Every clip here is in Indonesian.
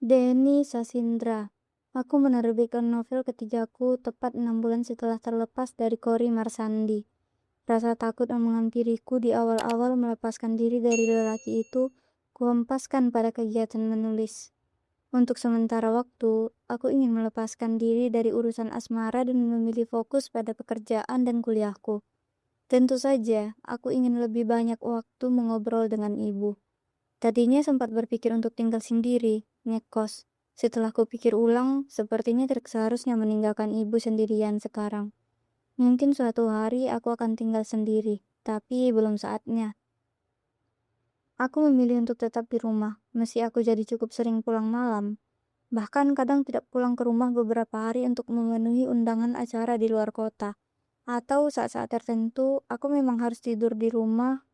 Denny Sasindra. Aku menerbitkan novel ketigaku tepat 6 bulan setelah terlepas dari Kori Marsandi. Rasa takut yang menghampiriku di awal-awal melepaskan diri dari lelaki itu, kuhempaskan pada kegiatan menulis. Untuk sementara waktu, aku ingin melepaskan diri dari urusan asmara dan memilih fokus pada pekerjaan dan kuliahku. Tentu saja, aku ingin lebih banyak waktu mengobrol dengan ibu. Tadinya sempat berpikir untuk tinggal sendiri, ngekos. Setelah kupikir ulang, sepertinya tidak seharusnya meninggalkan ibu sendirian sekarang. Mungkin suatu hari aku akan tinggal sendiri, tapi belum saatnya. Aku memilih untuk tetap di rumah, meski aku jadi cukup sering pulang malam. Bahkan kadang tidak pulang ke rumah beberapa hari untuk memenuhi undangan acara di luar kota. Atau saat-saat tertentu, aku memang harus tidur di rumah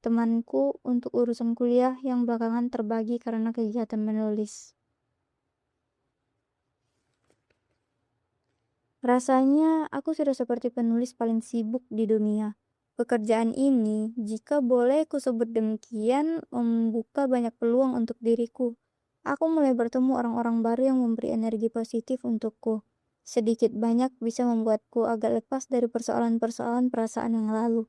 temanku untuk urusan kuliah yang belakangan terbagi karena kegiatan menulis. Rasanya aku sudah seperti penulis paling sibuk di dunia. Pekerjaan ini, jika boleh kusebut demikian, membuka banyak peluang untuk diriku. Aku mulai bertemu orang-orang baru yang memberi energi positif untukku. Sedikit banyak bisa membuatku agak lepas dari persoalan-persoalan perasaan yang lalu.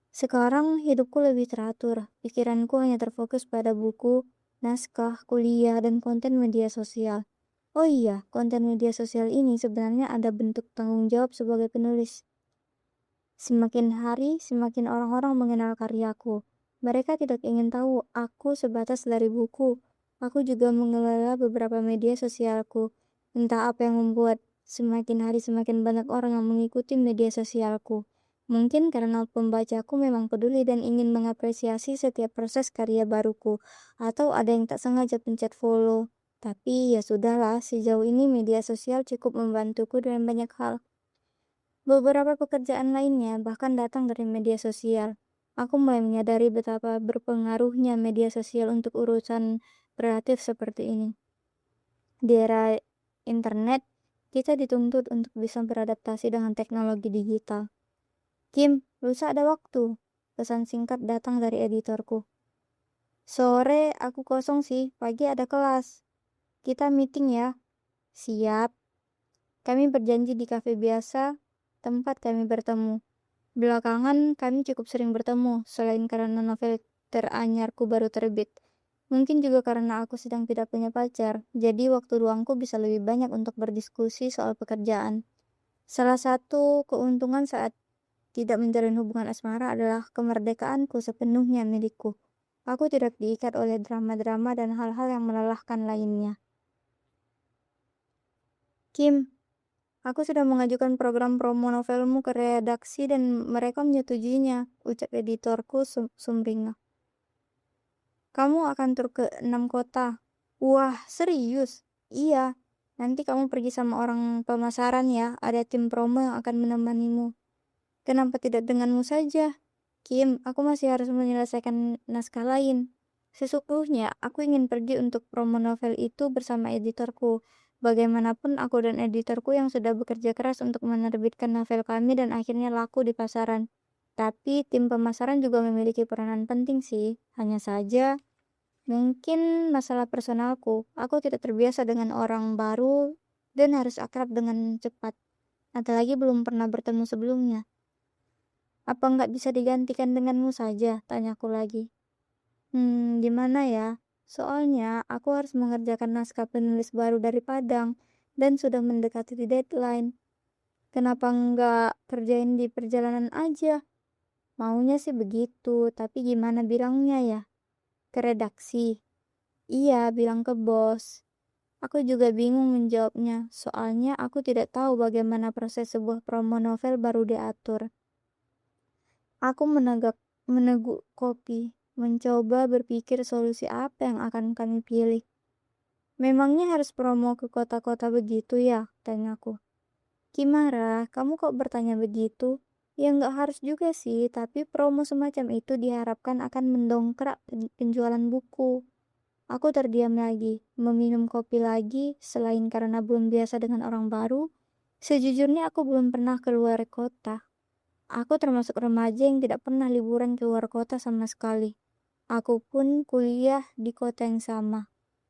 Sekarang hidupku lebih teratur, pikiranku hanya terfokus pada buku, naskah, kuliah, dan konten media sosial. Oh iya, konten media sosial ini sebenarnya ada bentuk tanggung jawab sebagai penulis. Semakin hari, semakin orang-orang mengenal karyaku. Mereka tidak ingin tahu aku sebatas dari buku. Aku juga mengelola beberapa media sosialku. Entah apa yang membuat semakin hari semakin banyak orang yang mengikuti media sosialku. Mungkin karena pembacaku memang peduli dan ingin mengapresiasi setiap proses karya baruku. Atau ada yang tak sengaja pencet follow. Tapi ya sudahlah, sejauh ini media sosial cukup membantuku dengan banyak hal. Beberapa pekerjaan lainnya bahkan datang dari media sosial. Aku mulai menyadari betapa berpengaruhnya media sosial untuk urusan kreatif seperti ini. Di era internet, kita dituntut untuk bisa beradaptasi dengan teknologi digital. Kim, lusa ada waktu. Pesan singkat datang dari editorku. Sore aku kosong sih, pagi ada kelas. Kita meeting ya. Siap. Kami berjanji di kafe biasa, tempat kami bertemu. Belakangan kami cukup sering bertemu, selain karena novel teranyarku baru terbit. Mungkin juga karena aku sedang tidak punya pacar, jadi waktu luangku bisa lebih banyak untuk berdiskusi soal pekerjaan. Salah satu keuntungan saat tidak menjalin hubungan asmara adalah kemerdekaanku sepenuhnya milikku. Aku tidak diikat oleh drama-drama dan hal-hal yang melelahkan lainnya. Kim, aku sudah mengajukan program promo novelmu ke redaksi dan mereka menyetujuinya, ucap editorku sumringah. Kamu akan tur ke 6 kota. Wah, serius? Iya, nanti kamu pergi sama orang pemasaran ya, ada tim promo yang akan menemanimu. Kenapa tidak denganmu saja? Kim, aku masih harus menyelesaikan naskah lain. Sesungguhnya, aku ingin pergi untuk promo novel itu bersama editorku. Bagaimanapun aku dan editorku yang sudah bekerja keras untuk menerbitkan novel kami dan akhirnya laku di pasaran. Tapi tim pemasaran juga memiliki peranan penting sih. Hanya saja, mungkin masalah personalku. Aku tidak terbiasa dengan orang baru dan harus akrab dengan cepat. Apalagi belum pernah bertemu sebelumnya. Apa nggak bisa digantikan denganmu saja? Tanyaku lagi. Gimana ya? Soalnya aku harus mengerjakan naskah penulis baru dari Padang dan sudah mendekati deadline. Kenapa nggak kerjain di perjalanan aja? Maunya sih begitu, tapi gimana bilangnya ya? Ke redaksi. Iya, bilang ke bos. Aku juga bingung menjawabnya, soalnya aku tidak tahu bagaimana proses sebuah promo novel baru diatur. Aku meneguk kopi, mencoba berpikir solusi apa yang akan kami pilih. Memangnya harus promo ke kota-kota begitu ya? Tanyaku. Kimara, kamu kok bertanya begitu? Ya nggak harus juga sih, tapi promo semacam itu diharapkan akan mendongkrak penjualan buku. Aku terdiam lagi, meminum kopi lagi, selain karena belum biasa dengan orang baru. Sejujurnya aku belum pernah keluar kota. Aku termasuk remaja yang tidak pernah liburan keluar kota sama sekali. Aku pun kuliah di kota yang sama.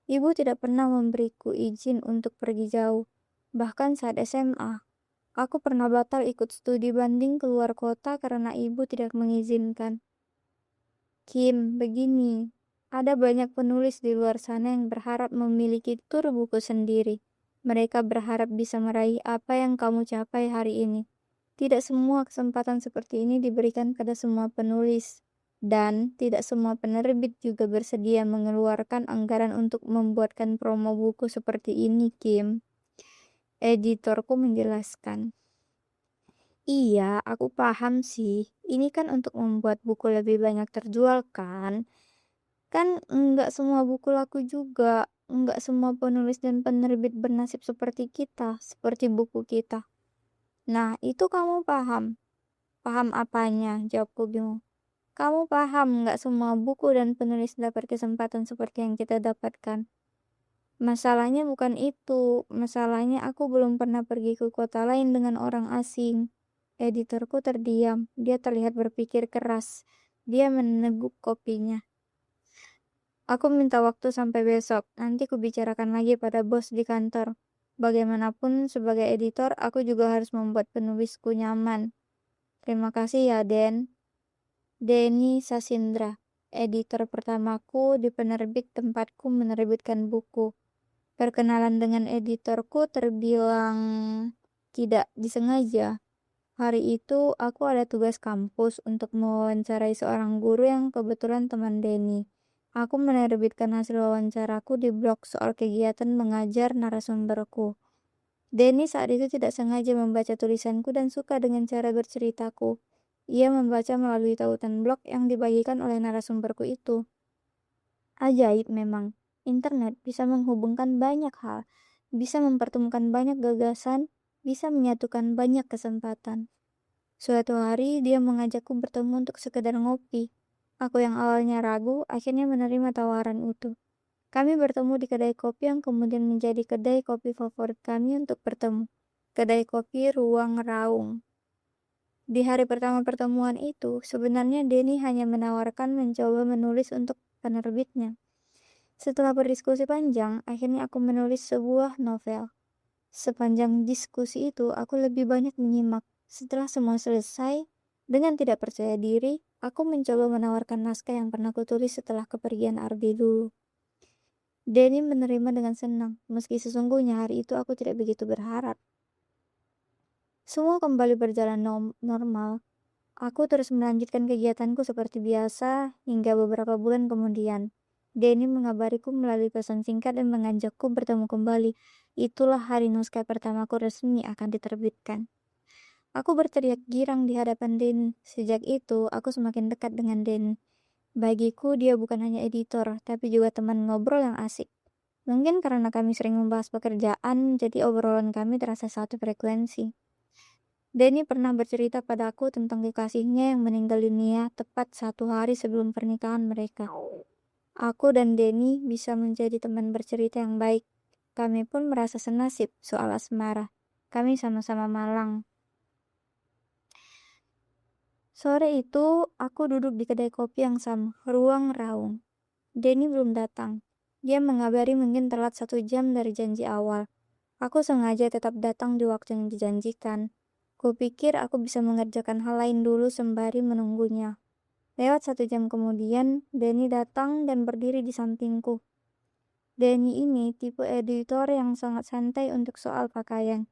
Ibu tidak pernah memberiku izin untuk pergi jauh. Bahkan saat SMA, aku pernah batal ikut studi banding keluar kota karena ibu tidak mengizinkan. Kim, begini, ada banyak penulis di luar sana yang berharap memiliki tur buku sendiri. Mereka berharap bisa meraih apa yang kamu capai hari ini. Tidak semua kesempatan seperti ini diberikan pada semua penulis, dan tidak semua penerbit juga bersedia mengeluarkan anggaran untuk membuatkan promo buku seperti ini, Kim. Editorku menjelaskan. Iya, aku paham sih. Ini kan untuk membuat buku lebih banyak terjual kan? Kan enggak semua buku laku juga. Enggak semua penulis dan penerbit bernasib seperti kita, seperti buku kita. Nah, itu kamu paham. Paham apanya? Jawabku bingung. Kamu paham nggak semua buku dan penulis dapat kesempatan seperti yang kita dapatkan? Masalahnya bukan itu. Masalahnya aku belum pernah pergi ke kota lain dengan orang asing. Editorku terdiam. Dia terlihat berpikir keras. Dia meneguk kopinya. Aku minta waktu sampai besok. Nanti kubicarakan lagi pada bos di kantor. Bagaimanapun, sebagai editor, aku juga harus membuat penulisku nyaman. Terima kasih ya, Den. Denny Sasindra, editor pertamaku di penerbit tempatku menerbitkan buku. Perkenalan dengan editorku terbilang tidak disengaja. Hari itu aku ada tugas kampus untuk mewawancarai seorang guru yang kebetulan teman Denny. Aku menerbitkan hasil wawancaraku di blog soal kegiatan mengajar narasumberku. Denny saat itu tidak sengaja membaca tulisanku dan suka dengan cara berceritaku. Ia membaca melalui tautan blog yang dibagikan oleh narasumberku itu. Ajaib memang, internet bisa menghubungkan banyak hal, bisa mempertemukan banyak gagasan, bisa menyatukan banyak kesempatan. Suatu hari dia mengajakku bertemu untuk sekedar ngopi. Aku yang awalnya ragu, akhirnya menerima tawaran itu. Kami bertemu di kedai kopi yang kemudian menjadi kedai kopi favorit kami untuk bertemu. Kedai kopi Ruang Raung. Di hari pertama pertemuan itu, sebenarnya Denny hanya menawarkan mencoba menulis untuk penerbitnya. Setelah berdiskusi panjang, akhirnya aku menulis sebuah novel. Sepanjang diskusi itu, aku lebih banyak menyimak. Setelah semua selesai, dengan tidak percaya diri, aku mencoba menawarkan naskah yang pernah kutulis setelah kepergian Ardi dulu. Denny menerima dengan senang, meski sesungguhnya hari itu aku tidak begitu berharap. Semua kembali berjalan normal. Aku terus melanjutkan kegiatanku seperti biasa hingga beberapa bulan kemudian. Denny mengabariku melalui pesan singkat dan mengajakku bertemu kembali. Itulah hari naskah pertamaku resmi akan diterbitkan. Aku berteriak girang di hadapan Denny. Sejak itu, aku semakin dekat dengan Denny. Bagiku, dia bukan hanya editor, tapi juga teman ngobrol yang asik. Mungkin karena kami sering membahas pekerjaan, jadi obrolan kami terasa satu frekuensi. Denny pernah bercerita padaku tentang kekasihnya yang meninggal dunia tepat 1 hari sebelum pernikahan mereka. Aku dan Denny bisa menjadi teman bercerita yang baik. Kami pun merasa senasib soal asmara. Kami sama-sama malang. Sore itu, aku duduk di kedai kopi yang sama, Ruang Raung. Denny belum datang. Dia mengabari mungkin telat 1 jam dari janji awal. Aku sengaja tetap datang di waktu yang dijanjikan. Kupikir aku bisa mengerjakan hal lain dulu sembari menunggunya. Lewat 1 jam kemudian, Denny datang dan berdiri di sampingku. Denny ini tipe editor yang sangat santai untuk soal pakaian,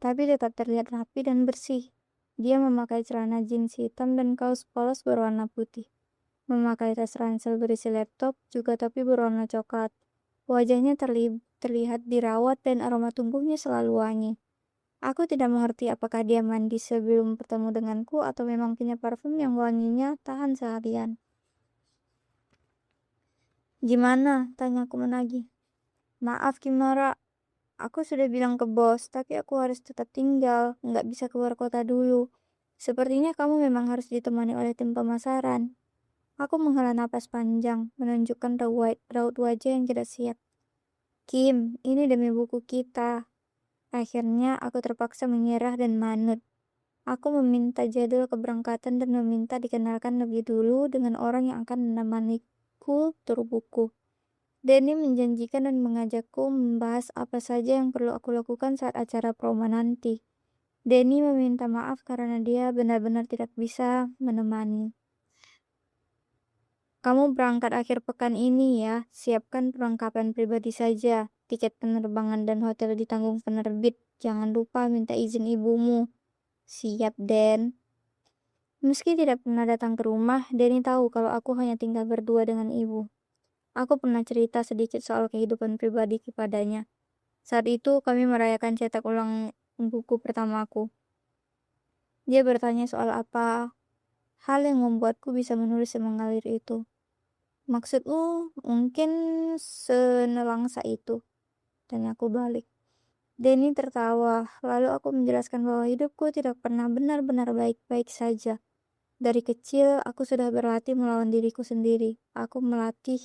tapi tetap terlihat rapi dan bersih. Dia memakai celana jeans hitam dan kaos polos berwarna putih. Memakai tas ransel berisi laptop juga tapi berwarna coklat. Wajahnya terlihat dirawat dan aroma tubuhnya selalu wangi. Aku tidak mengerti apakah dia mandi sebelum bertemu denganku atau memang punya parfum yang wanginya tahan seharian. Gimana? Tanyaku menagih. Maaf Kimara, aku sudah bilang ke bos, tapi aku harus tetap tinggal, nggak bisa keluar kota dulu. Sepertinya kamu memang harus ditemani oleh tim pemasaran. Aku menghela napas panjang, menunjukkan raut wajah yang tidak siap. Kim, ini demi buku kita. Akhirnya aku terpaksa menyerah dan manut. Aku meminta jadwal keberangkatan dan meminta dikenalkan lebih dulu dengan orang yang akan menemaniku tur buku. Denny menjanjikan dan mengajakku membahas apa saja yang perlu aku lakukan saat acara promo nanti. Denny meminta maaf karena dia benar-benar tidak bisa menemani. Kamu berangkat akhir pekan ini ya, siapkan perlengkapan pribadi saja. Tiket penerbangan dan hotel ditanggung penerbit. Jangan lupa minta izin ibumu. Siap, Den. Meski tidak pernah datang ke rumah, Denny tahu kalau aku hanya tinggal berdua dengan ibu. Aku pernah cerita sedikit soal kehidupan pribadi kepadanya. Saat itu kami merayakan cetak ulang buku pertamaku. Dia bertanya soal apa hal yang membuatku bisa menulis semengalir itu. Maksudmu mungkin senelangsa itu? Tanya aku balik. Denny tertawa, lalu aku menjelaskan bahwa hidupku tidak pernah benar-benar baik-baik saja. Dari kecil, aku sudah berlatih melawan diriku sendiri. Aku melatih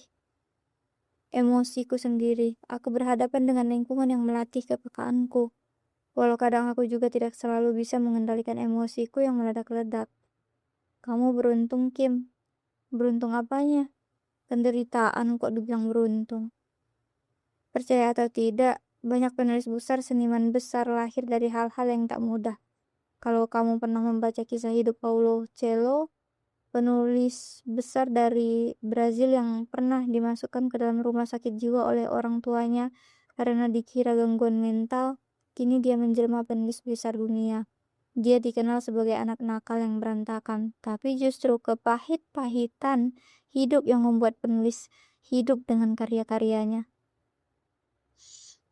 emosiku sendiri. Aku berhadapan dengan lingkungan yang melatih kepekaanku. Walau kadang aku juga tidak selalu bisa mengendalikan emosiku yang meledak-ledak. Kamu beruntung, Kim. Beruntung apanya? Penderitaan kok dibilang beruntung. Percaya atau tidak, banyak penulis besar, seniman besar lahir dari hal-hal yang tak mudah. Kalau kamu pernah membaca kisah hidup Paulo Coelho, penulis besar dari Brazil yang pernah dimasukkan ke dalam rumah sakit jiwa oleh orang tuanya karena dikira gangguan mental, kini dia menjelma penulis besar dunia. Dia dikenal sebagai anak nakal yang berantakan, tapi justru kepahit-pahitan hidup yang membuat penulis hidup dengan karya-karyanya.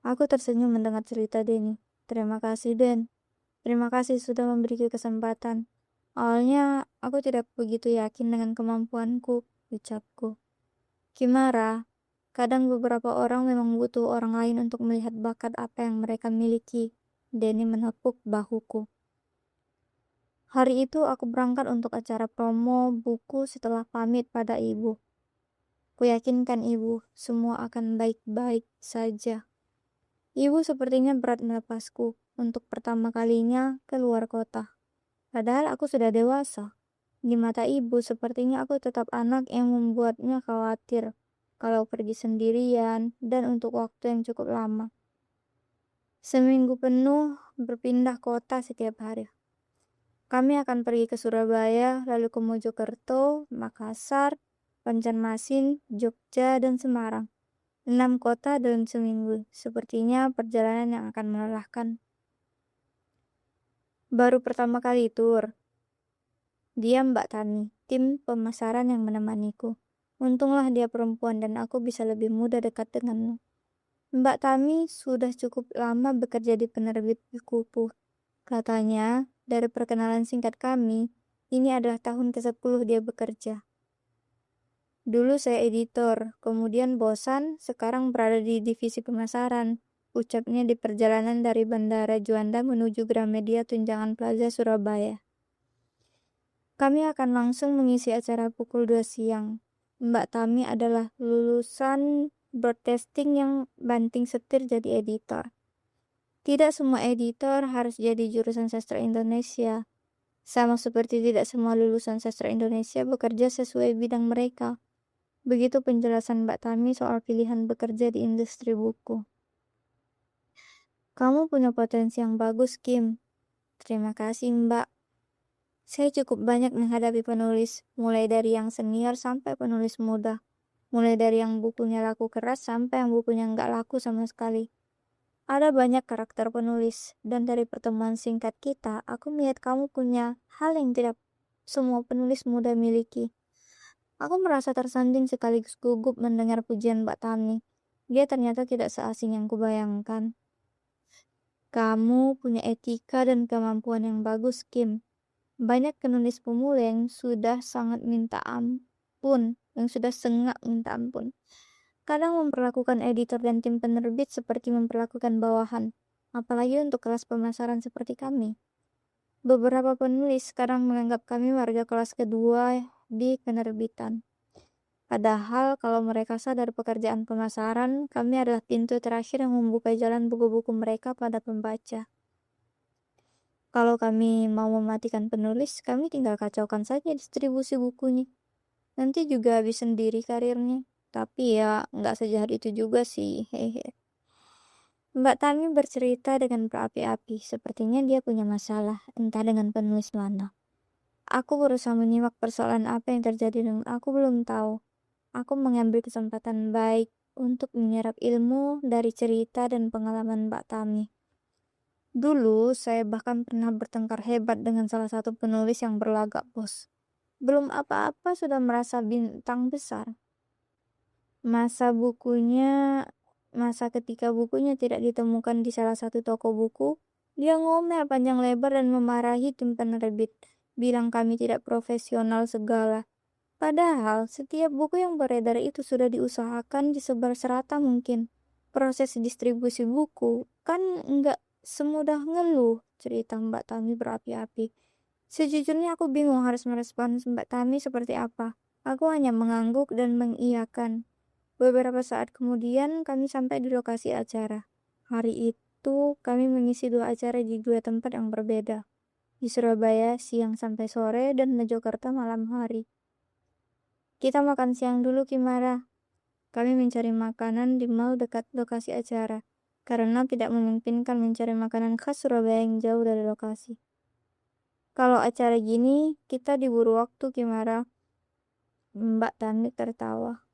Aku tersenyum mendengar cerita Denny. Terima kasih, Den. Terima kasih sudah memberiku kesempatan. Awalnya aku tidak begitu yakin dengan kemampuanku, ucapku. Kimara, kadang beberapa orang memang butuh orang lain untuk melihat bakat apa yang mereka miliki. Denny menepuk bahuku. Hari itu aku berangkat untuk acara promo buku setelah pamit pada ibu. Kuyakinkan ibu, semua akan baik-baik saja. Ibu sepertinya berat melepasku untuk pertama kalinya ke luar kota. Padahal aku sudah dewasa. Di mata ibu, sepertinya aku tetap anak yang membuatnya khawatir kalau pergi sendirian dan untuk waktu yang cukup lama. Seminggu penuh berpindah kota setiap hari. Kami akan pergi ke Surabaya, lalu ke Mojokerto, Makassar, Banjarmasin, Jogja, dan Semarang. 6 kota dalam seminggu. Sepertinya perjalanan yang akan melelahkan. Baru pertama kali tur. Dia Mbak Tani, tim pemasaran yang menemaniku. Untunglah dia perempuan dan aku bisa lebih mudah dekat dengannya. Mbak Tami sudah cukup lama bekerja di penerbit bukuku. Katanya, dari perkenalan singkat kami, ini adalah tahun ke-10 dia bekerja. Dulu saya editor, kemudian bosan, sekarang berada di divisi pemasaran. Ucapnya di perjalanan dari Bandara Juanda menuju Gramedia Tunjangan Plaza, Surabaya. Kami akan langsung mengisi acara pukul 2 siang. Mbak Tami adalah lulusan broadcasting yang banting setir jadi editor. Tidak semua editor harus jadi jurusan sastra Indonesia. Sama seperti tidak semua lulusan sastra Indonesia bekerja sesuai bidang mereka. Begitu penjelasan Mbak Tami soal pilihan bekerja di industri buku. Kamu punya potensi yang bagus, Kim. Terima kasih, Mbak. Saya cukup banyak menghadapi penulis, mulai dari yang senior sampai penulis muda. Mulai dari yang bukunya laku keras sampai yang bukunya nggak laku sama sekali. Ada banyak karakter penulis, dan dari pertemuan singkat kita, aku melihat kamu punya hal yang tidak semua penulis muda miliki. Aku merasa tersandung sekaligus gugup mendengar pujian Mbak Tami. Dia ternyata tidak seasing yang kubayangkan. Kamu punya etika dan kemampuan yang bagus, Kim. Banyak penulis pemula yang sudah sangat minta ampun, yang sudah sengak minta ampun. Kadang memperlakukan editor dan tim penerbit seperti memperlakukan bawahan, apalagi untuk kelas pemasaran seperti kami. Beberapa penulis sekarang menganggap kami warga kelas kedua di penerbitan. Padahal kalau mereka sadar pekerjaan pemasaran, kami adalah pintu terakhir yang membuka jalan buku-buku mereka pada pembaca. Kalau kami mau mematikan penulis, kami tinggal kacaukan saja distribusi bukunya. Nanti juga habis sendiri karirnya. Tapi ya nggak sejahat itu juga sih, hehe. Mbak Tami bercerita dengan berapi-api, sepertinya dia punya masalah, entah dengan penulis mana. Aku berusaha menyimak persoalan apa yang terjadi dengan aku belum tahu. Aku mengambil kesempatan baik untuk menyerap ilmu dari cerita dan pengalaman Mbak Tami. Dulu, saya bahkan pernah bertengkar hebat dengan salah satu penulis yang berlagak bos. Belum apa-apa sudah merasa bintang besar. Masa bukunya, masa ketika bukunya tidak ditemukan di salah satu toko buku, dia ngomel panjang lebar dan memarahi tim penerbit, bilang kami tidak profesional segala. Padahal setiap buku yang beredar itu sudah diusahakan disebar serata mungkin. Proses distribusi buku kan nggak semudah ngeluh, cerita Mbak Tami berapi-api. Sejujurnya aku bingung harus merespons Mbak Tami seperti apa. Aku hanya mengangguk dan mengiyakan. Beberapa saat kemudian kami sampai di lokasi acara. Hari itu kami mengisi dua acara di dua tempat yang berbeda. Di Surabaya siang sampai sore dan di Jakarta malam hari. Kita makan siang dulu Kimara. Kami mencari makanan di mall dekat lokasi acara. Karena tidak memungkinkan mencari makanan khas Surabaya yang jauh dari lokasi. Kalau acara gini, kita diburu waktu Kimara. Mbak Tami tertawa.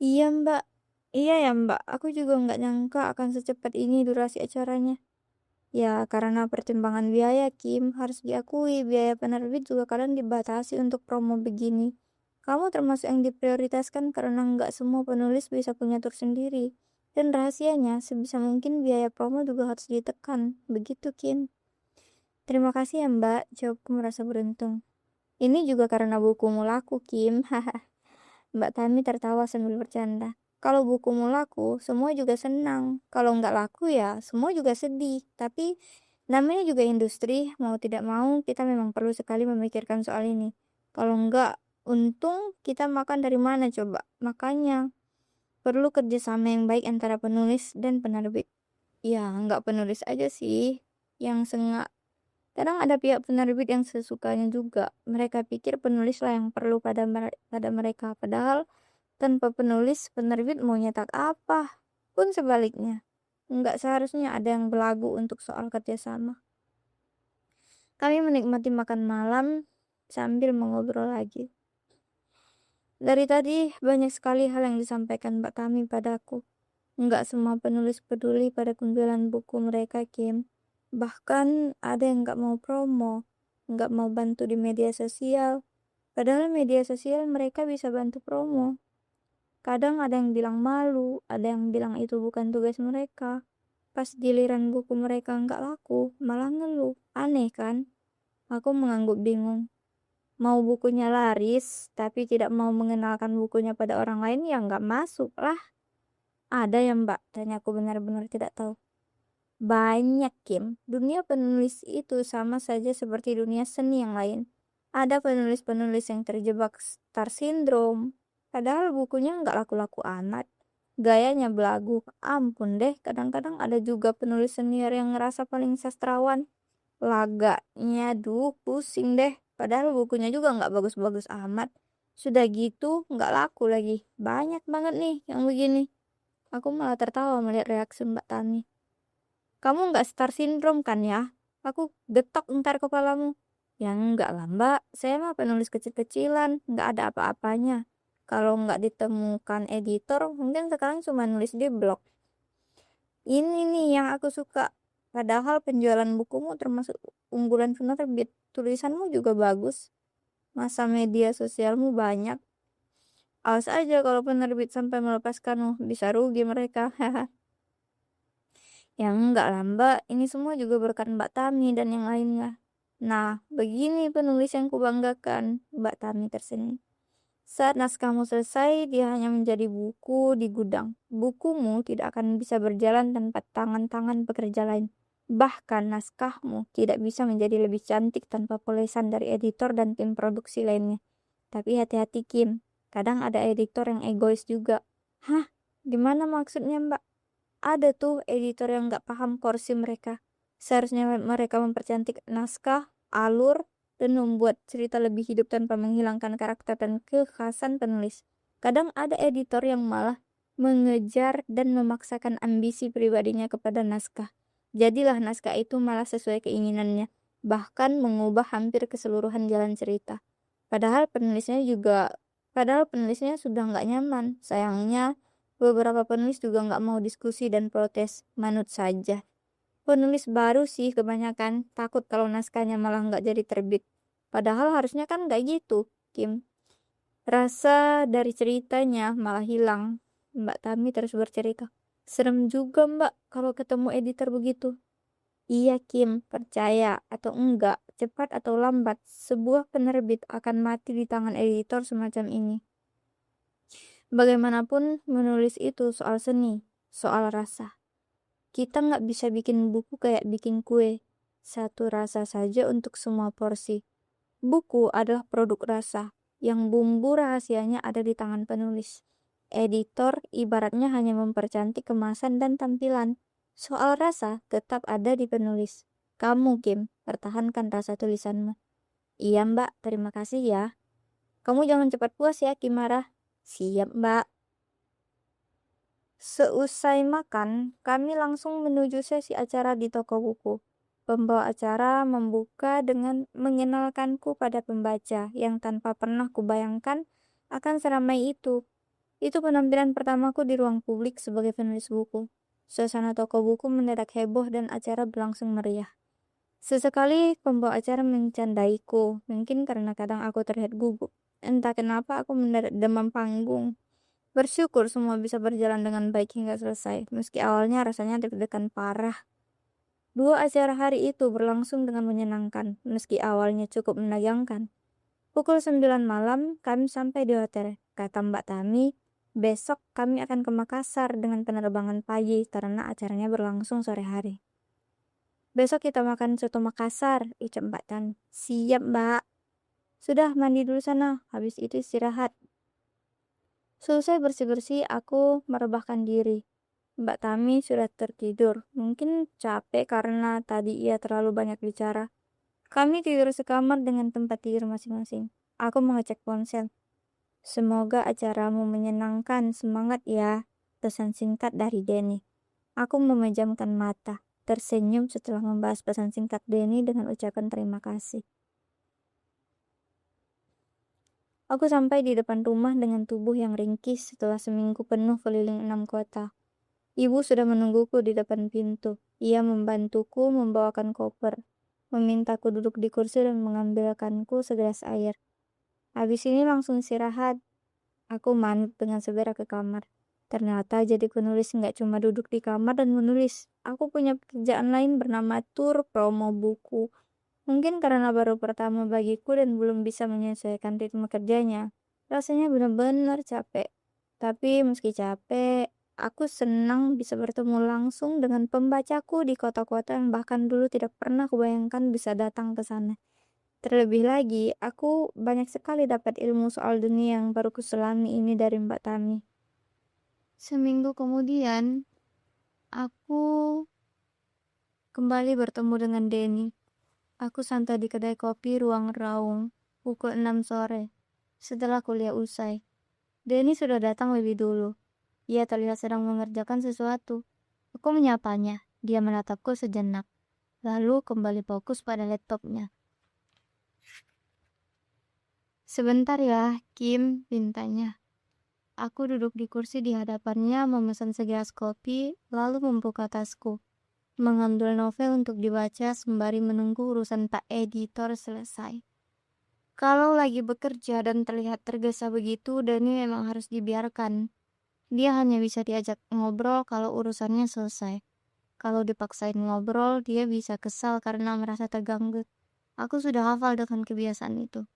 Iya mbak, iya ya mbak, aku juga nggak nyangka akan secepat ini durasi acaranya. Ya karena pertimbangan biaya Kim, harus diakui biaya penerbit juga kadang dibatasi untuk promo begini. Kamu termasuk yang diprioritaskan karena nggak semua penulis bisa punya tur sendiri. Dan rahasianya, sebisa mungkin biaya promo juga harus ditekan. Begitu Kim. Terima kasih ya mbak, jawabku merasa beruntung. Ini juga karena bukumu laku Kim, haha. Mbak Tami tertawa sambil bercanda. Kalau bukumu laku, semua juga senang. Kalau nggak laku ya, semua juga sedih. Tapi namanya juga industri, mau tidak mau kita memang perlu sekali memikirkan soal ini. Kalau nggak untung, kita makan dari mana coba? Makanya perlu kerjasama yang baik antara penulis dan penerbit. Ya, nggak penulis aja sih yang kadang ada pihak penerbit yang sesukanya juga. Mereka pikir penulis lah yang perlu pada mereka. Padahal tanpa penulis, penerbit mau nyetak apa? Pun sebaliknya. Nggak seharusnya ada yang berlagu untuk soal kerjasama. Kami menikmati makan malam sambil mengobrol lagi. Dari tadi banyak sekali hal yang disampaikan Mbak Tami padaku. Nggak semua penulis peduli pada kunjulan buku mereka, Kim. Bahkan ada yang nggak mau promo, nggak mau bantu di media sosial. Padahal media sosial mereka bisa bantu promo. Kadang ada yang bilang malu, ada yang bilang itu bukan tugas mereka. Pas giliran buku mereka nggak laku, malah ngeluh. Aneh kan? Aku mengangguk bingung. Mau bukunya laris, tapi tidak mau mengenalkan bukunya pada orang lain ya nggak masuk lah. Ada ya mbak? Tanya aku benar-benar tidak tahu. Banyak Kim, dunia penulis itu sama saja seperti dunia seni yang lain. Ada penulis-penulis yang terjebak star syndrome, padahal bukunya nggak laku-laku amat. Gayanya belagu, ampun deh, kadang-kadang ada juga penulis senior yang ngerasa paling sastrawan. Laganya, duh, pusing deh, padahal bukunya juga nggak bagus-bagus amat. Sudah gitu, nggak laku lagi. Banyak banget nih yang begini. Aku malah tertawa melihat reaksi Mbak Tami. Kamu nggak star syndrome kan ya? Aku getok ntar kepalamu. Ya enggak lah mbak, saya mah penulis kecil-kecilan, nggak ada apa-apanya. Kalau nggak ditemukan editor, mungkin sekarang cuma nulis di blog. Ini nih yang aku suka. Padahal penjualan bukumu termasuk unggulan penerbit. Tulisanmu juga bagus. Masa media sosialmu banyak. Awas aja kalau penerbit sampai melepaskanmu, bisa rugi mereka. Ya enggak lah mbak, ini semua juga berkat Mbak Tami dan yang lainnya. Nah, begini penulis yang kubanggakan, Mbak Tami tersenyum. Saat naskahmu selesai, dia hanya menjadi buku di gudang. Bukumu tidak akan bisa berjalan tanpa tangan-tangan pekerja lain. Bahkan naskahmu tidak bisa menjadi lebih cantik tanpa polesan dari editor dan tim produksi lainnya. Tapi hati-hati Kim, kadang ada editor yang egois juga. Hah? Gimana maksudnya mbak? Ada tuh editor yang nggak paham porsi mereka. Seharusnya mereka mempercantik naskah, alur, dan membuat cerita lebih hidup tanpa menghilangkan karakter dan kekhasan penulis. Kadang ada editor yang malah mengejar dan memaksakan ambisi pribadinya kepada naskah. Jadilah naskah itu malah sesuai keinginannya, bahkan mengubah hampir keseluruhan jalan cerita. Padahal penulisnya sudah nggak nyaman. Sayangnya, beberapa penulis juga nggak mau diskusi dan protes, manut saja. Penulis baru sih kebanyakan takut kalau naskahnya malah nggak jadi terbit. Padahal harusnya kan nggak gitu, Kim. Rasa dari ceritanya malah hilang. Mbak Tami terus bercerita. Serem juga Mbak kalau ketemu editor begitu. Iya Kim, percaya atau enggak, cepat atau lambat, sebuah penerbit akan mati di tangan editor semacam ini. Bagaimanapun menulis itu soal seni, soal rasa. Kita nggak bisa bikin buku kayak bikin kue. Satu rasa saja untuk semua porsi. Buku adalah produk rasa, yang bumbu rahasianya ada di tangan penulis. Editor ibaratnya hanya mempercantik kemasan dan tampilan. Soal rasa tetap ada di penulis. Kamu, Kim, pertahankan rasa tulisanmu. Iya, Mbak. Terima kasih ya. Kamu jangan cepat puas ya, Kim marah. Siap, Mbak. Seusai makan, kami langsung menuju sesi acara di toko buku. Pembawa acara membuka dengan mengenalkanku pada pembaca yang tanpa pernah kubayangkan akan seramai itu. Itu penampilan pertamaku di ruang publik sebagai penulis buku. Suasana toko buku mendadak heboh dan acara berlangsung meriah. Sesekali pembawa acara mencandaiku, mungkin karena kadang aku terlihat gugup. Entah kenapa aku mendadak demam panggung. Bersyukur semua bisa berjalan dengan baik hingga selesai, meski awalnya rasanya deg-degan parah. Dua acara hari itu berlangsung dengan menyenangkan, meski awalnya cukup menegangkan. Pukul 9 malam, kami sampai di hotel. Kata Mbak Tami, besok kami akan ke Makassar dengan penerbangan pagi karena acaranya berlangsung sore hari. Besok kita makan soto Makassar, ucap Mbak Tami. Siap, Mbak. Sudah, mandi dulu sana, habis itu istirahat. Selesai bersih-bersih, aku merebahkan diri. Mbak Tami sudah tertidur. Mungkin capek karena tadi ia terlalu banyak bicara. Kami tidur sekamar dengan tempat tidur masing-masing. Aku mengecek ponsel. Semoga acaramu menyenangkan, semangat ya. Pesan singkat dari Denny. Aku memejamkan mata, tersenyum setelah membahas pesan singkat Denny dengan ucapan terima kasih. Aku sampai di depan rumah dengan tubuh yang ringkih setelah seminggu penuh keliling 6 kota. Ibu sudah menungguku di depan pintu. Ia membantuku membawakan koper, memintaku duduk di kursi dan mengambilkanku segelas air. Habis ini langsung istirahat. Aku manut dengan segera ke kamar. Ternyata jadi penulis nggak cuma duduk di kamar dan menulis. Aku punya pekerjaan lain bernama tur promo buku. Mungkin karena baru pertama bagiku dan belum bisa menyesuaikan ritme kerjanya. Rasanya benar-benar capek. Tapi meski capek, aku senang bisa bertemu langsung dengan pembacaku di kota-kota yang bahkan dulu tidak pernah kubayangkan bisa datang ke sana. Terlebih lagi, aku banyak sekali dapat ilmu soal dunia yang baru kuselami ini dari Mbak Tami. Seminggu kemudian, aku kembali bertemu dengan Denny. Aku santai di kedai kopi Ruang Raung pukul 6 sore. Setelah kuliah usai, Denny sudah datang lebih dulu. Ia terlihat sedang mengerjakan sesuatu. Aku menyapanya. Dia menatapku sejenak, lalu kembali fokus pada laptopnya. Sebentar ya, Kim, pintanya. Aku duduk di kursi di hadapannya memesan segelas kopi, lalu membuka tasku. Mengambil novel untuk dibaca sembari menunggu urusan Pak Editor selesai. Kalau lagi bekerja dan terlihat tergesa begitu, Dani memang harus dibiarkan. Dia hanya bisa diajak ngobrol kalau urusannya selesai. Kalau dipaksain ngobrol, dia bisa kesal karena merasa terganggu. Aku sudah hafal dengan kebiasaan itu.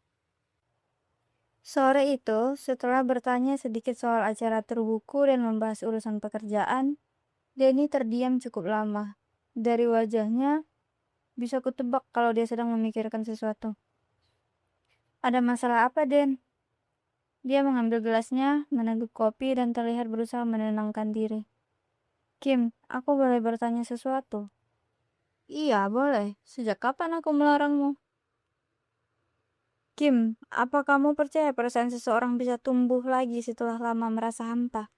Sore itu, setelah bertanya sedikit soal acara terbuku dan membahas urusan pekerjaan, Denny terdiam cukup lama. Dari wajahnya, bisa kutebak kalau dia sedang memikirkan sesuatu. Ada masalah apa, Den? Dia mengambil gelasnya, meneguk kopi, dan terlihat berusaha menenangkan diri. Kim, aku boleh bertanya sesuatu? Iya, boleh. Sejak kapan aku melarangmu? Kim, apa kamu percaya perasaan seseorang bisa tumbuh lagi setelah lama merasa hampa?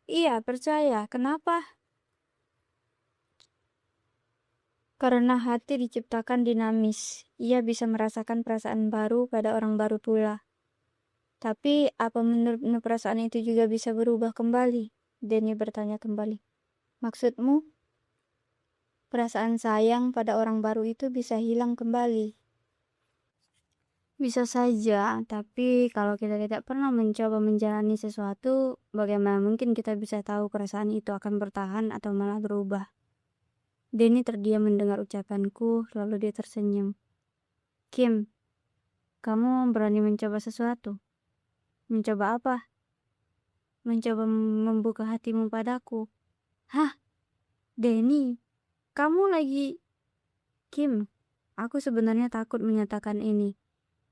Iya, percaya. Kenapa? Karena hati diciptakan dinamis. Ia bisa merasakan perasaan baru pada orang baru pula. Tapi, apa menurutmu perasaan itu juga bisa berubah kembali? Denny bertanya kembali. Maksudmu, perasaan sayang pada orang baru itu bisa hilang kembali? Bisa saja, tapi kalau kita tidak pernah mencoba menjalani sesuatu, bagaimana mungkin kita bisa tahu perasaan itu akan bertahan atau malah berubah? Denny terdiam mendengar ucapanku, lalu dia tersenyum. Kim, kamu berani mencoba sesuatu? Mencoba apa? Mencoba membuka hatimu padaku. Hah, Denny, kamu lagi... Kim, aku sebenarnya takut menyatakan ini.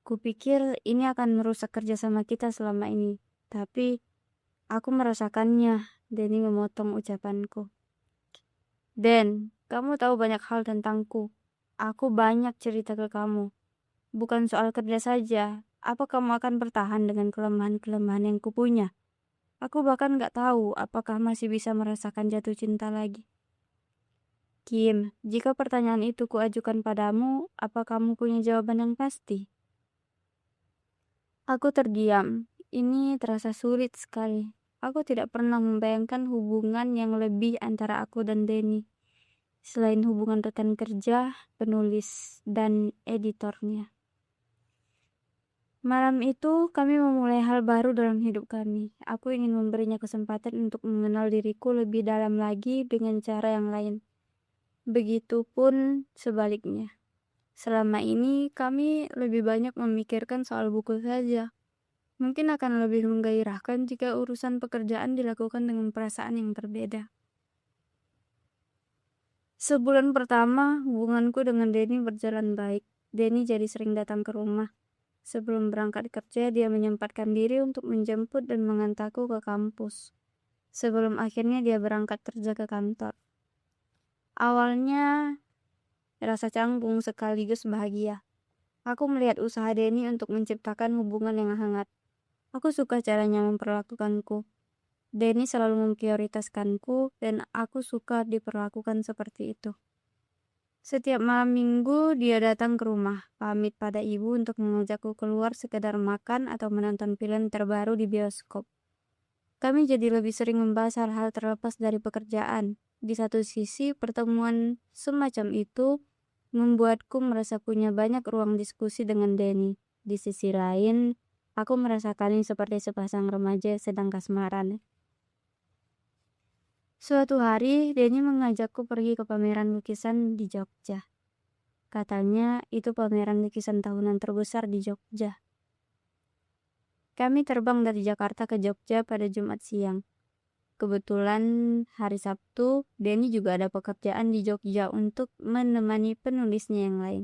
Kupikir ini akan merusak kerjasama kita selama ini. Tapi, aku merasakannya. Denny memotong ucapanku. Den, kamu tahu banyak hal tentangku. Aku banyak cerita ke kamu. Bukan soal kerja saja. Apa kamu akan bertahan dengan kelemahan-kelemahan yang kupunya? Aku bahkan gak tahu apakah masih bisa merasakan jatuh cinta lagi. Kim, jika pertanyaan itu kuajukan padamu, apa kamu punya jawaban yang pasti? Aku terdiam. Ini terasa sulit sekali. Aku tidak pernah membayangkan hubungan yang lebih antara aku dan Denny. Selain hubungan rekan kerja, penulis, dan editornya. Malam itu, kami memulai hal baru dalam hidup kami. Aku ingin memberinya kesempatan untuk mengenal diriku lebih dalam lagi dengan cara yang lain. Begitupun sebaliknya. Selama ini, kami lebih banyak memikirkan soal buku saja. Mungkin akan lebih menggairahkan jika urusan pekerjaan dilakukan dengan perasaan yang berbeda. Sebulan pertama, hubunganku dengan Denny berjalan baik. Denny jadi sering datang ke rumah. Sebelum berangkat kerja, dia menyempatkan diri untuk menjemput dan mengantarku ke kampus. Sebelum akhirnya dia berangkat kerja ke kantor. Awalnya, rasa canggung sekaligus bahagia. Aku melihat usaha Denny untuk menciptakan hubungan yang hangat. Aku suka caranya memperlakukanku. Denny selalu memprioritaskanku dan aku suka diperlakukan seperti itu. Setiap malam minggu dia datang ke rumah, pamit pada ibu untuk mengajakku keluar sekedar makan atau menonton film terbaru di bioskop. Kami jadi lebih sering membahas hal-hal terlepas dari pekerjaan. Di satu sisi, pertemuan semacam itu membuatku merasa punya banyak ruang diskusi dengan Denny. Di sisi lain, aku merasakannya seperti sepasang remaja sedang kasmaran. Suatu hari, Denny mengajakku pergi ke pameran lukisan di Jogja. Katanya, itu pameran lukisan tahunan terbesar di Jogja. Kami terbang dari Jakarta ke Jogja pada Jumat siang. Kebetulan hari Sabtu, Denny juga ada pekerjaan di Jogja untuk menemani penulisnya yang lain.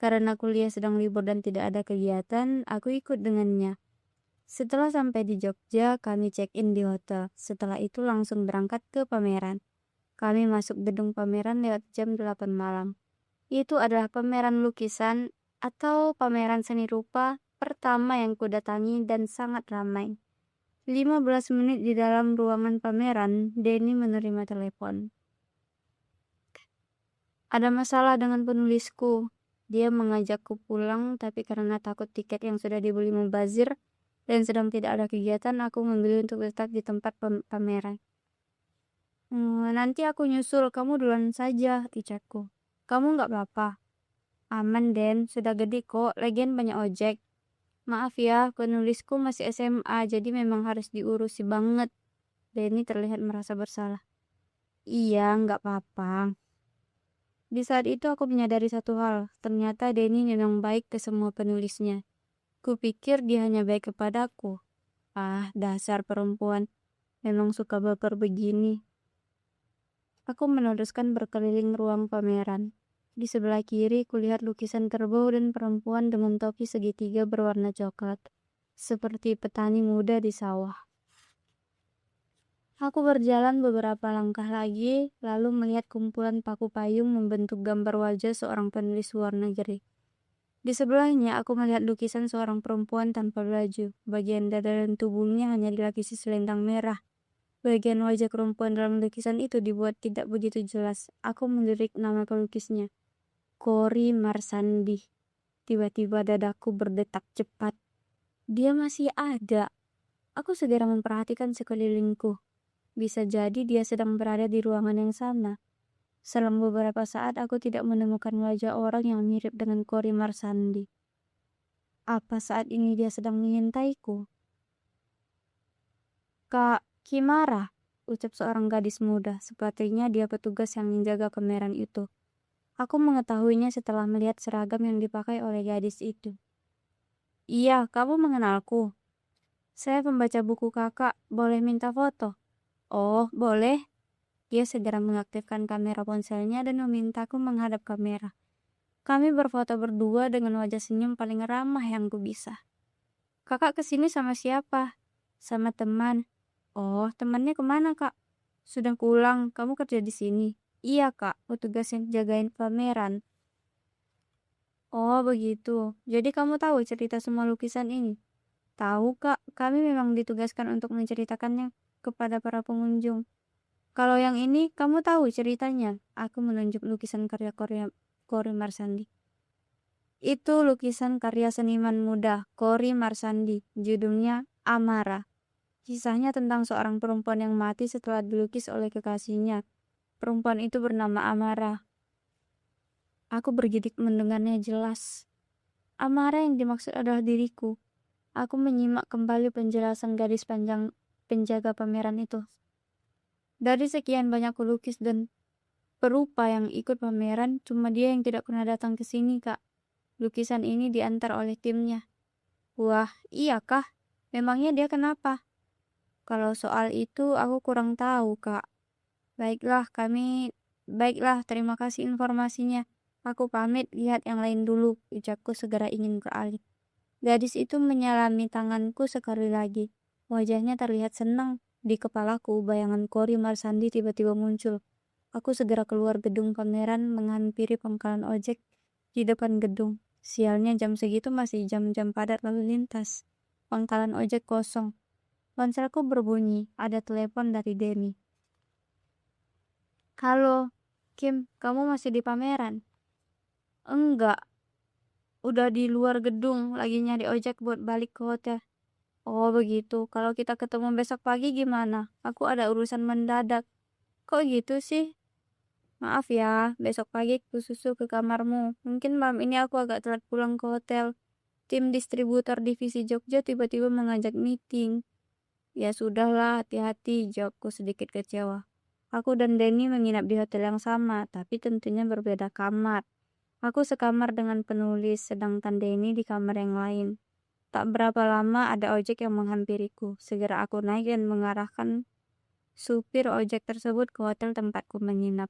Karena kuliah sedang libur dan tidak ada kegiatan, aku ikut dengannya. Setelah sampai di Jogja, kami check-in di hotel. Setelah itu langsung berangkat ke pameran. Kami masuk gedung pameran lewat jam 8 malam. Itu adalah pameran lukisan atau pameran seni rupa pertama yang kudatangi dan sangat ramai. 15 menit di dalam ruangan pameran, Denny menerima telepon. Ada masalah dengan penulisku. Dia mengajakku pulang, tapi karena takut tiket yang sudah dibeli membazir, dan sedang tidak ada kegiatan, aku memilih untuk tetap di tempat pameran. Nanti aku nyusul, kamu duluan saja, ucapku. Kamu nggak apa-apa? Aman, Den. Sudah gede kok, lagian banyak ojek. Maaf ya, penulisku masih SMA, jadi memang harus diurusi banget. Denny terlihat merasa bersalah. Iya, nggak apa-apa. Di saat itu aku menyadari satu hal. Ternyata Denny memang baik ke semua penulisnya. Kupikir dia hanya baik kepadaku. Ah, dasar perempuan. Memang suka baper begini. Aku meneruskan berkeliling ruang pameran. Di sebelah kiri, kulihat lukisan kerbau dan perempuan dengan topi segitiga berwarna coklat. Seperti petani muda di sawah. Aku berjalan beberapa langkah lagi, lalu melihat kumpulan paku payung membentuk gambar wajah seorang penulis luar negeri. Di sebelahnya, aku melihat lukisan seorang perempuan tanpa baju. Bagian dada dan tubuhnya hanya dilapisi selendang merah. Bagian wajah perempuan dalam lukisan itu dibuat tidak begitu jelas. Aku melirik nama pelukisnya. Cory Marsandi. Tiba-tiba dadaku berdetak cepat. Dia masih ada. Aku segera memperhatikan sekelilingku. Bisa jadi dia sedang berada di ruangan yang sama. Selama beberapa saat aku tidak menemukan wajah orang yang mirip dengan Cory Marsandi. Apa saat ini dia sedang mengintaiku? Kak Kimara, ucap seorang gadis muda. Sepertinya dia petugas yang menjaga pameran itu. Aku mengetahuinya setelah melihat seragam yang dipakai oleh gadis itu. Iya, kamu mengenalku. Saya pembaca buku kakak, boleh minta foto? Oh, boleh. Dia segera mengaktifkan kamera ponselnya dan memintaku menghadap kamera. Kami berfoto berdua dengan wajah senyum paling ramah yang ku bisa. Kakak kesini sama siapa? Sama teman. Oh, temannya kemana kak? Sudah pulang, kamu kerja di sini? Iya kak, petugas yang jagain pameran. Oh begitu, jadi kamu tahu cerita semua lukisan ini? Tahu kak, kami memang ditugaskan untuk menceritakannya kepada para pengunjung. Kalau yang ini, kamu tahu ceritanya? Aku menunjuk lukisan karya Cory Marsandi. Itu lukisan karya seniman muda Cory Marsandi. Judulnya Amara. Kisahnya tentang seorang perempuan yang mati setelah dilukis oleh kekasihnya. Perempuan itu bernama Amara. Aku bergidik mendengarnya jelas. Amara yang dimaksud adalah diriku. Aku menyimak kembali penjelasan gadis panjang penjaga pameran itu. Dari sekian banyak pelukis dan perupa yang ikut pameran, cuma dia yang tidak pernah datang ke sini, Kak. Lukisan ini diantar oleh timnya. Wah, iya kah? Memangnya dia kenapa? Kalau soal itu aku kurang tahu, Kak. Baiklah, terima kasih informasinya. Aku pamit, lihat yang lain dulu, ucapku segera ingin beralih. Gadis itu menyalami tanganku sekali lagi. Wajahnya terlihat senang. Di kepalaku, bayangan Cory Marsandi tiba-tiba muncul. Aku segera keluar gedung pameran menghampiri pangkalan ojek di depan gedung. Sialnya jam segitu masih jam-jam padat lalu lintas. Pangkalan ojek kosong. Ponselku berbunyi, ada telepon dari Denny. Halo, Kim, kamu masih di pameran? Enggak, udah di luar gedung, lagi nyari ojek buat balik ke hotel. Oh begitu, kalau kita ketemu besok pagi gimana? Aku ada urusan mendadak. Kok gitu sih? Maaf ya, besok pagi aku susul ke kamarmu. Mungkin malam ini aku agak telat pulang ke hotel. Tim distributor divisi Jogja tiba-tiba mengajak meeting. Ya sudahlah, hati-hati, jawabku sedikit kecewa. Aku dan Denny menginap di hotel yang sama, tapi tentunya berbeda kamar. Aku sekamar dengan penulis, sedangkan Denny di kamar yang lain. Tak berapa lama ada ojek yang menghampiriku. Segera aku naik dan mengarahkan supir ojek tersebut ke hotel tempatku menginap.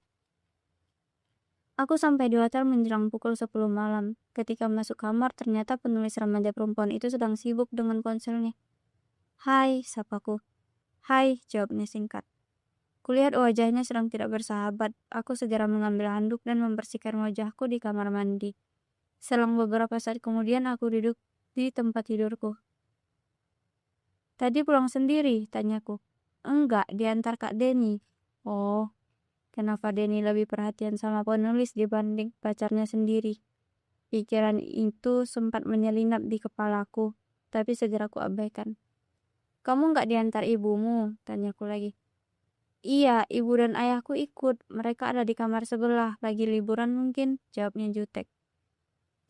Aku sampai di hotel menjelang pukul 10 malam. Ketika masuk kamar, ternyata penulis remaja perempuan itu sedang sibuk dengan ponselnya. Hai, sapaku. Hai, jawabnya singkat. Kulihat wajahnya sedang tidak bersahabat. Aku segera mengambil handuk dan membersihkan wajahku di kamar mandi. Selang beberapa saat kemudian aku duduk di tempat tidurku. Tadi pulang sendiri, tanyaku. Enggak, diantar Kak Denny. Oh, kenapa Denny lebih perhatian sama penulis dibanding pacarnya sendiri? Pikiran itu sempat menyelinap di kepalaku, tapi segera ku abaikan. Kamu enggak diantar ibumu? Tanyaku lagi. Iya, ibu dan ayahku ikut. Mereka ada di kamar sebelah, lagi liburan mungkin, jawabnya jutek.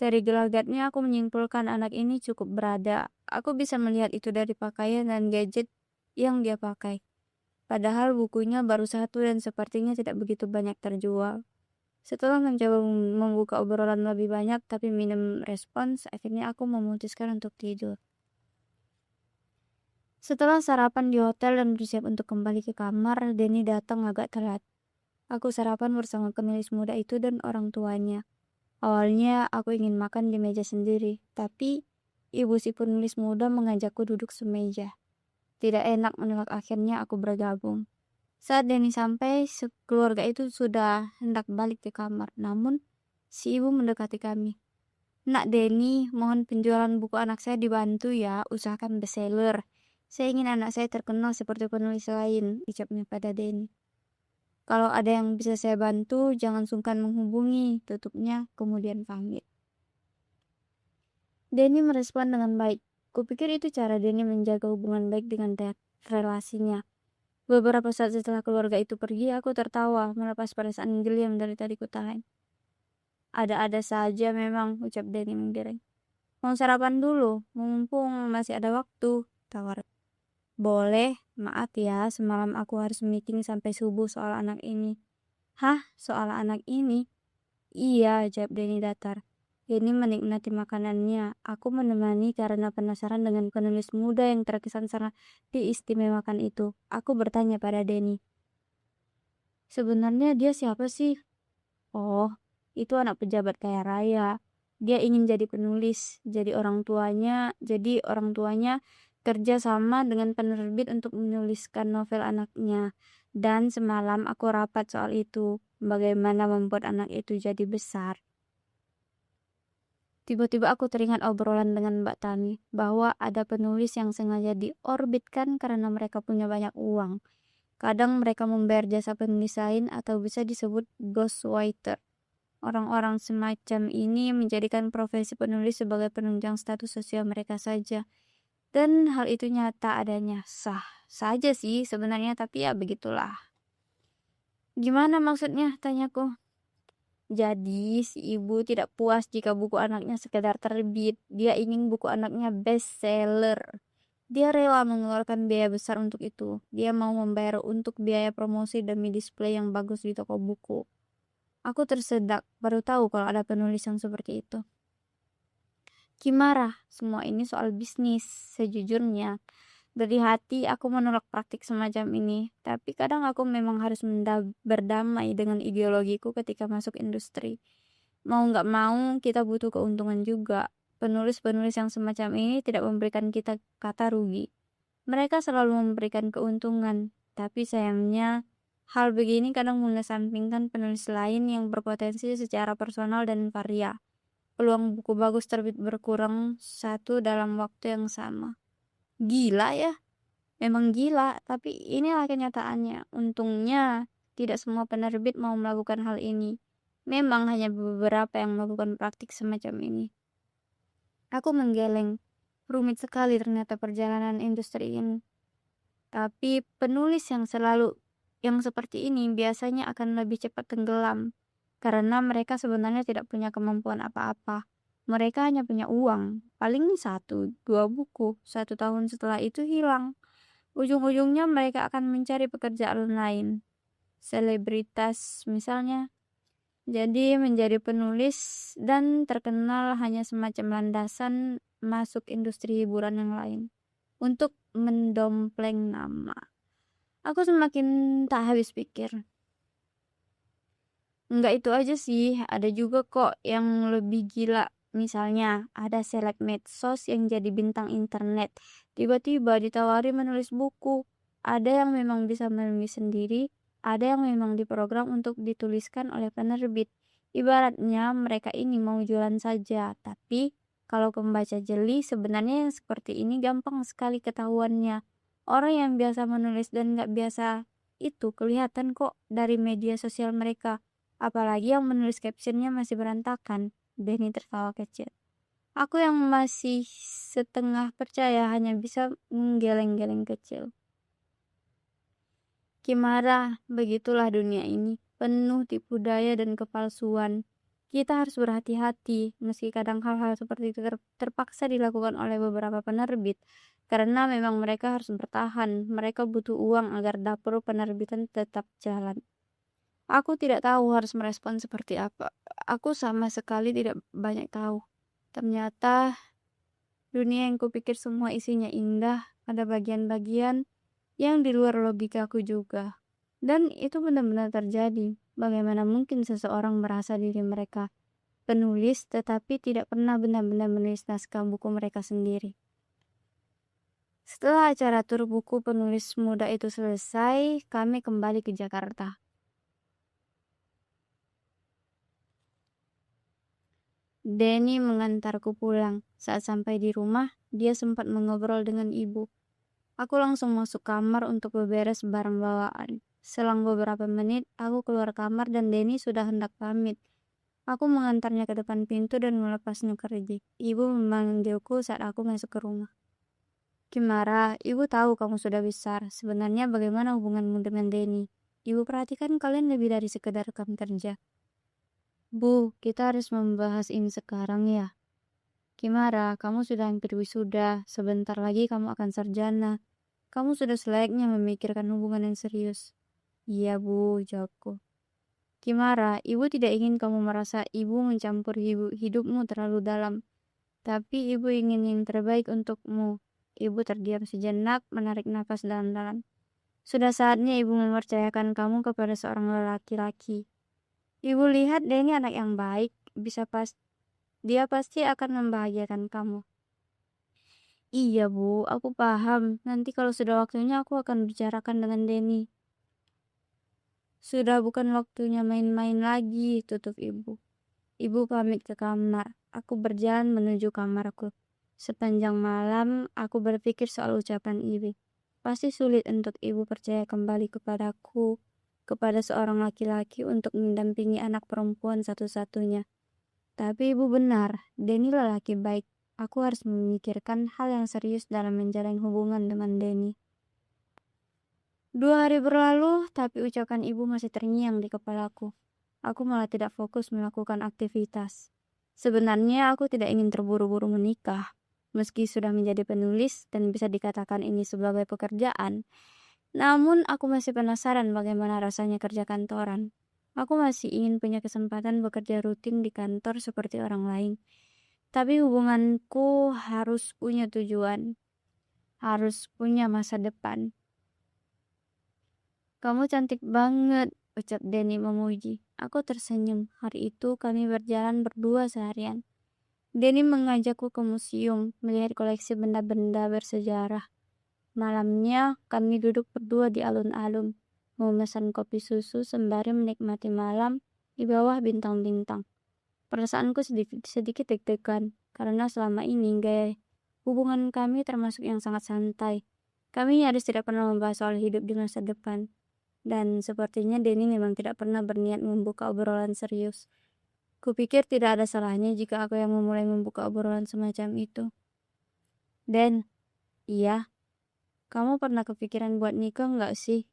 Dari gelagatnya aku menyimpulkan anak ini cukup berada. Aku bisa melihat itu dari pakaian dan gadget yang dia pakai. Padahal bukunya baru satu dan sepertinya tidak begitu banyak terjual. Setelah mencoba membuka obrolan lebih banyak tapi minim respons, akhirnya aku memutuskan untuk tidur. Setelah sarapan di hotel dan bersiap untuk kembali ke kamar, Denny datang agak telat. Aku sarapan bersama penulis muda itu dan orang tuanya. Awalnya aku ingin makan di meja sendiri, tapi ibu si penulis muda mengajakku duduk semeja. Tidak enak menolak, akhirnya aku bergabung. Saat Denny sampai, keluarga itu sudah hendak balik ke kamar, namun si ibu mendekati kami. Nak Denny, mohon penjualan buku anak saya dibantu ya, usahakan bestseller. Saya ingin anak saya terkenal seperti penulis lain, ucapnya pada Denny. Kalau ada yang bisa saya bantu, jangan sungkan menghubungi, tutupnya kemudian pamit. Denny merespon dengan baik. Kupikir itu cara Denny menjaga hubungan baik dengan relasinya. Beberapa saat setelah keluarga itu pergi, aku tertawa, melepas perasaan geli yang dari tadi kutahan. Ada-ada saja memang, ucap Denny menggeleng. Mau sarapan dulu, mumpung masih ada waktu, tawar. Boleh, maaf ya, semalam aku harus meeting sampai subuh soal anak ini. Hah, soal anak ini? Iya, jawab Denny datar. Denny menikmati makanannya. Aku menemani karena penasaran dengan penulis muda yang terkesan sangat diistimewakan itu. Aku bertanya pada Denny. Sebenarnya dia siapa sih? Oh, itu anak pejabat kaya raya. Dia ingin jadi penulis, jadi orang tuanya kerja sama dengan penerbit untuk menuliskan novel anaknya. Dan semalam aku rapat soal itu, bagaimana membuat anak itu jadi besar. Tiba-tiba aku teringat obrolan dengan Mbak Tani, bahwa ada penulis yang sengaja diorbitkan karena mereka punya banyak uang. Kadang mereka membayar jasa penulis lain atau bisa disebut ghostwriter. Orang-orang semacam ini menjadikan profesi penulis sebagai penunjang status sosial mereka saja. Dan hal itu nyata adanya. Sah saja sih sebenarnya, tapi ya begitulah. Gimana maksudnya? Tanyaku. Jadi si ibu tidak puas jika buku anaknya sekedar terbit. Dia ingin buku anaknya bestseller. Dia rela mengeluarkan biaya besar untuk itu. Dia mau membayar untuk biaya promosi demi display yang bagus di toko buku. Aku tersedak, baru tahu kalau ada penulis yang seperti itu. Kimara, semua ini soal bisnis. Sejujurnya, dari hati aku menolak praktik semacam ini. Tapi kadang aku memang harus berdamai dengan ideologiku ketika masuk industri. Mau nggak mau, kita butuh keuntungan juga. Penulis-penulis yang semacam ini tidak memberikan kita kata rugi. Mereka selalu memberikan keuntungan, tapi sayangnya hal begini kadang mengesampingkan penulis lain yang berpotensi secara personal dan karya. Peluang buku bagus terbit berkurang satu dalam waktu yang sama. Gila ya? Memang gila, tapi inilah kenyataannya. Untungnya, tidak semua penerbit mau melakukan hal ini. Memang hanya beberapa yang melakukan praktik semacam ini. Aku menggeleng. Rumit sekali ternyata perjalanan industri ini. Tapi penulis yang seperti ini biasanya akan lebih cepat tenggelam. Karena mereka sebenarnya tidak punya kemampuan apa-apa. Mereka hanya punya uang. Paling 1-2 buku. 1 tahun setelah itu hilang. Ujung-ujungnya mereka akan mencari pekerjaan lain. Selebritas misalnya. Jadi menjadi penulis dan terkenal hanya semacam landasan masuk industri hiburan yang lain. Untuk mendompleng nama. Aku semakin tak habis pikir. Enggak itu aja sih, ada juga kok yang lebih gila. Misalnya, ada seleb medsos yang jadi bintang internet. Tiba-tiba ditawari menulis buku. Ada yang memang bisa menulis sendiri, ada yang memang diprogram untuk dituliskan oleh penerbit. Ibaratnya mereka ini mau jualan saja, tapi kalau pembaca jeli, sebenarnya yang seperti ini gampang sekali ketahuannya. Orang yang biasa menulis dan nggak biasa itu kelihatan kok dari media sosial mereka. Apalagi yang menulis captionnya masih berantakan. Denny tertawa kecil. Aku yang masih setengah percaya hanya bisa menggeleng-geleng kecil. Kimara, begitulah dunia ini. Penuh tipu daya dan kepalsuan. Kita harus berhati-hati, meski kadang hal-hal seperti itu terpaksa dilakukan oleh beberapa penerbit. Karena memang mereka harus bertahan. Mereka butuh uang agar dapur penerbitan tetap jalan. Aku tidak tahu harus merespon seperti apa. Aku sama sekali tidak banyak tahu. Ternyata dunia yang kupikir semua isinya indah, ada bagian-bagian yang di luar logikaku juga. Dan itu benar-benar terjadi. Bagaimana mungkin seseorang merasa diri mereka penulis tetapi tidak pernah benar-benar menulis naskah buku mereka sendiri. Setelah acara tur buku penulis muda itu selesai, kami kembali ke Jakarta. Denny mengantarku pulang. Saat sampai di rumah, dia sempat mengobrol dengan ibu. Aku langsung masuk kamar untuk beberes barang bawaan. Selang beberapa menit, aku keluar kamar dan Denny sudah hendak pamit. Aku mengantarnya ke depan pintu dan melepasnya kerja. Ibu memanggilku saat aku masuk ke rumah. Kimara, ibu tahu kamu sudah besar. Sebenarnya bagaimana hubunganmu dengan Denny? Ibu perhatikan kalian lebih dari sekedar rekan kerja. Bu, kita harus membahas ini sekarang ya. Kimara, kamu sudah hampir wisuda. Sebentar lagi kamu akan sarjana. Kamu sudah selayaknya memikirkan hubungan yang serius. Iya bu, jawabku. Kimara, ibu tidak ingin kamu merasa ibu mencampur hidupmu terlalu dalam. Tapi ibu ingin yang terbaik untukmu. Ibu terdiam sejenak, menarik nafas dalam-dalam. Sudah saatnya ibu mempercayakan kamu kepada seorang laki-laki. Ibu lihat dia ini anak yang baik, dia pasti akan membahagiakan kamu. Iya bu, aku paham. Nanti kalau sudah waktunya aku akan bicarakan dengan Denny. Sudah bukan waktunya main-main lagi, tutup ibu. Ibu pamit ke kamar. Aku berjalan menuju kamarku. Sepanjang malam, aku berpikir soal ucapan ibu. Pasti sulit untuk ibu percaya kembali kepadaku, kepada seorang laki-laki untuk mendampingi anak perempuan satu-satunya. Tapi ibu benar, Denny lelaki baik. Aku harus memikirkan hal yang serius dalam menjalin hubungan dengan Denny. 2 hari berlalu, tapi ucapan ibu masih terngiang di kepalaku. Aku malah tidak fokus melakukan aktivitas. Sebenarnya aku tidak ingin terburu-buru menikah. Meski sudah menjadi penulis dan bisa dikatakan ini sebagai pekerjaan, namun aku masih penasaran bagaimana rasanya kerja kantoran. Aku masih ingin punya kesempatan bekerja rutin di kantor seperti orang lain. Tapi hubunganku harus punya tujuan, harus punya masa depan. Kamu cantik banget, ucap Denny memuji. Aku tersenyum. Hari itu kami berjalan berdua seharian. Denny mengajakku ke museum, melihat koleksi benda-benda bersejarah. Malamnya, kami duduk berdua di alun-alun, memesan kopi susu sembari menikmati malam di bawah bintang-bintang. Perasaanku sedikit deg-degan, karena selama ini gaya hubungan kami termasuk yang sangat santai. Kami nyaris tidak pernah membahas soal hidup di masa depan. Dan sepertinya Denny memang tidak pernah berniat membuka obrolan serius. Kupikir tidak ada salahnya jika aku yang memulai membuka obrolan semacam itu. Dan, iya, kamu pernah kepikiran buat nikah nggak sih?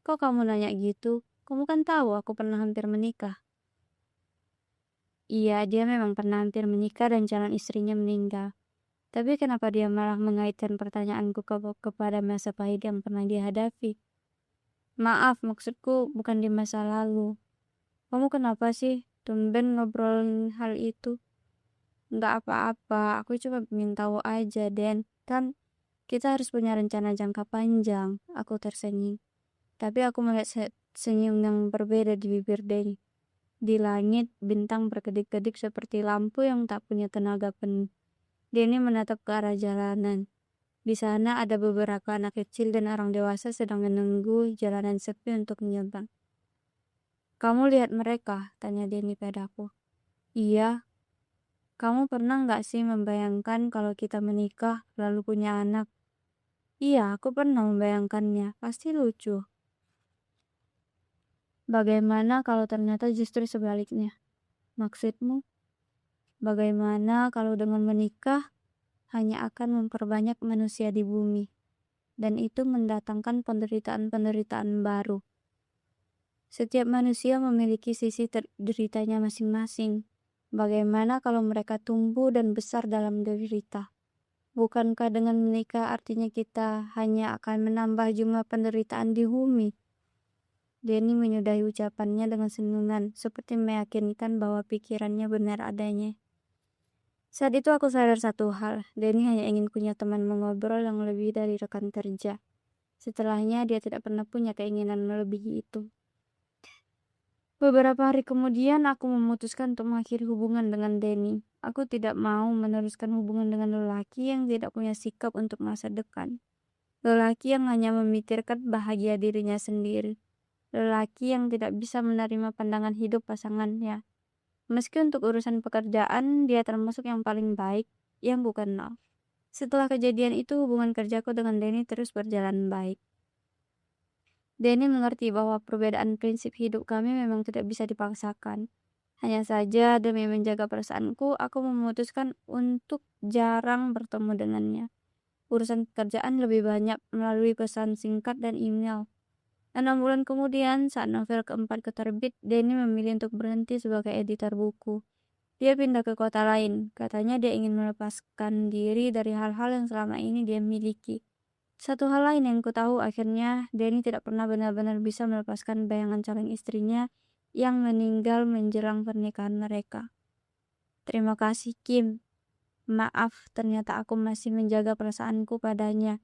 Kok kamu nanya gitu? Kamu kan tahu aku pernah hampir menikah. Iya, dia memang pernah hampir menikah dan calon istrinya meninggal. Tapi kenapa dia malah mengaitkan pertanyaanku kepada masa pahit yang pernah dia hadapi? Maaf, maksudku bukan di masa lalu. Kamu kenapa sih? Tumben ngobrolin hal itu. Nggak apa-apa, aku cuma ingin tahu aja, Den. Kan kita harus punya rencana jangka panjang. Aku tersenyum. Tapi aku melihat senyum yang berbeda di bibir Denny. Di langit, bintang berkedip-kedip seperti lampu yang tak punya tenaga penuh. Denny menatap ke arah jalanan. Di sana ada beberapa anak kecil dan orang dewasa sedang menunggu jalanan sepi untuk menyeberang. Kamu lihat mereka? Tanya Denny padaku. Iya. Kamu pernah nggak sih membayangkan kalau kita menikah lalu punya anak? Iya, aku pernah membayangkannya. Pasti lucu. Bagaimana kalau ternyata justru sebaliknya? Maksudmu? Bagaimana kalau dengan menikah hanya akan memperbanyak manusia di bumi? Dan itu mendatangkan penderitaan-penderitaan baru. Setiap manusia memiliki sisi deritanya masing-masing. Bagaimana kalau mereka tumbuh dan besar dalam derita? Bukankah dengan menikah artinya kita hanya akan menambah jumlah penderitaan di bumi? Denny menyudahi ucapannya dengan senyuman, seperti meyakinkan bahwa pikirannya benar adanya. Saat itu aku sadar satu hal, Denny hanya ingin punya teman mengobrol yang lebih dari rekan kerja. Setelahnya dia tidak pernah punya keinginan melebihi itu. Beberapa hari kemudian aku memutuskan untuk mengakhiri hubungan dengan Denny. Aku tidak mau meneruskan hubungan dengan lelaki yang tidak punya sikap untuk masa depan. Lelaki yang hanya memikirkan bahagia dirinya sendiri. Lelaki yang tidak bisa menerima pandangan hidup pasangannya. Meski untuk urusan pekerjaan, dia termasuk yang paling baik yang kukenal. Setelah kejadian itu, hubungan kerjaku dengan Denny terus berjalan baik. Denny mengerti bahwa perbedaan prinsip hidup kami memang tidak bisa dipaksakan. Hanya saja demi menjaga perasaanku, aku memutuskan untuk jarang bertemu dengannya. Urusan pekerjaan lebih banyak melalui pesan singkat dan email. 6 bulan kemudian, saat novel keempatku terbit, Denny memilih untuk berhenti sebagai editor buku. Dia pindah ke kota lain. Katanya dia ingin melepaskan diri dari hal-hal yang selama ini dia miliki. Satu hal lain yang ku tahu akhirnya, Denny tidak pernah benar-benar bisa melepaskan bayangan calon istrinya yang meninggal menjelang pernikahan mereka. Terima kasih, Kim. Maaf, ternyata aku masih menjaga perasaanku padanya.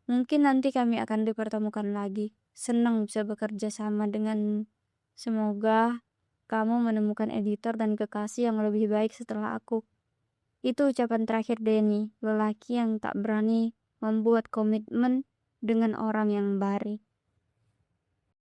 Mungkin nanti kami akan dipertemukan lagi. Senang bisa bekerja sama dengan. Semoga kamu menemukan editor dan kekasih yang lebih baik setelah aku. Itu ucapan terakhir Denny, lelaki yang tak berani membuat komitmen dengan orang yang baru.